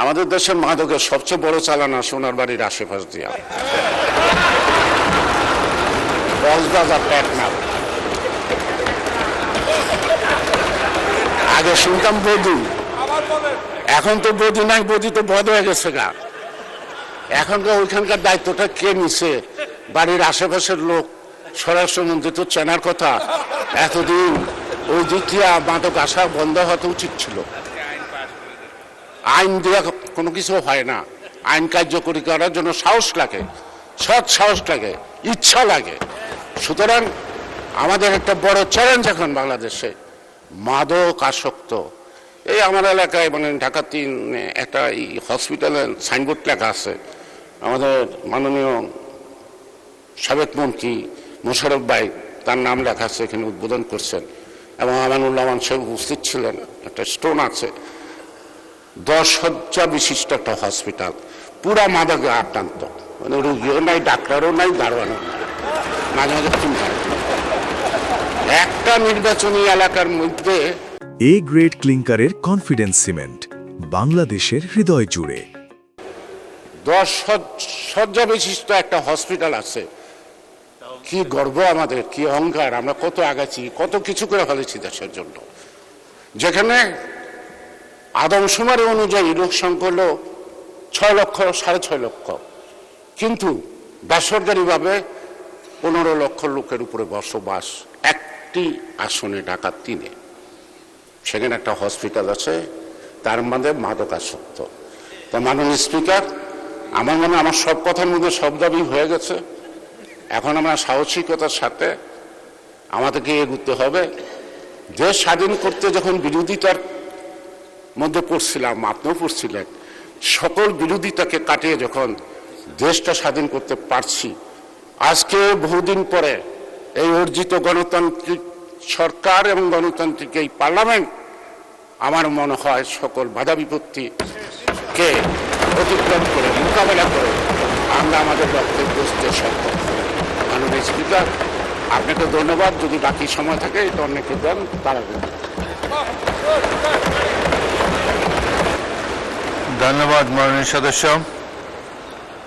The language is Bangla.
আমাদের দেশের মাদকের সবচেয়ে বড় চালানা সোনার বাড়ির আশেপাশ দিয়া কক্সবাজার টেকনাফ। আগে শুনতাম বধূ, এখন তো বধূ নাই, বধূ তো বধ হয়ে গেছে গা। এখনকার ওইখানকার দায়িত্বটা কে নিছে? বাড়ির আশেপাশের লোক। স্বরাষ্ট্রমন্ত্রী তো চেনার কথা। এতদিন ওই দিক দিয়ে মাদক আসা বন্ধ হতে উচিত ছিল। আইন দেওয়া কোনো কিছু হয় না। আইন কার্যকরী করার জন্য সাহস লাগে, সৎ সাহস লাগে, ইচ্ছা লাগে। সুতরাং আমাদের একটা বড় চ্যালেঞ্জ এখন বাংলাদেশে মাদক আসক্ত। এই আমার এলাকায় মানে ঢাকা ৩ একটা হসপিটালের সাইনবোর্ড লেখা আছে। আমাদের মাননীয় সাবেক মন্ত্রী মোশাররফ ভাই তার নাম লেখা আছে, এখানে উদ্বোধন করছেন এবং আমানুল্লাহ সাহেব উপস্থিত ছিলেন। একটা স্টোন আছে, 10 শয্যা বিশিষ্ট একটা হসপিটাল, পুরা মাদকে আক্রান্ত। মানে রুগীও নাই, ডাক্তারও নাই, দারোয়ানও নাই, মাঝে মাঝে চিন্তা। একটা নির্বাচনী এলাকার মধ্যে এ গ্রেড ক্লিংকারের কনফিডেন্স সিমেন্ট বাংলাদেশের হৃদয় জুড়ে 10 শয্যা বিশিষ্ট একটা হসপিটাল আছে। কি গর্ব আমাদের, কি অহংকার! আমরা কত আগাচ্ছি, কত কিছু করে ফেলেছি দেশের জন্য। যেখানে আদমশুমারি অনুযায়ী লোক সংখ্যা হল 6 লক্ষ, 6.5 লক্ষ, কিন্তু বেসরকারিভাবে 15 লক্ষ লোকের উপরে বসবাস একটি আসনে, ঢাকা 3-এ। সেখানে একটা হসপিটাল আছে, তার মধ্যে মাদক আসক্ত। তা মাননীয় স্পিকার, আমার মনে আমার সব কথার মধ্যে সব দাবি হয়ে গেছে। এখন আমরা সাহসিকতার সাথে আমাদেরকে এগোতে হবে। দেশ স্বাধীন করতে যখন বিরোধিতার মধ্যে পড়ছিলাম, আপনিও পড়ছিলেন, সকল বিরোধিতাকে কাটিয়ে যখন দেশটা স্বাধীন করতে পারছি, আজকে বহুদিন পরে এই অর্জিত গণতান্ত্রিক সরকার এবং গণতান্ত্রিক এই পার্লামেন্ট আমার মনে হয় সকল বাধা বিপত্তিকে অতিক্রম করে, মোকাবেলা করে আমরা আমাদের লক্ষ্যে পৌঁছতে সক্ষম। মাননীয় স্পিকার, আপনাকে ধন্যবাদ। যদি বাকি সময় থাকে এটা অনেকে দেন, তারা ধন্যবাদ মাননীয় সদস্য।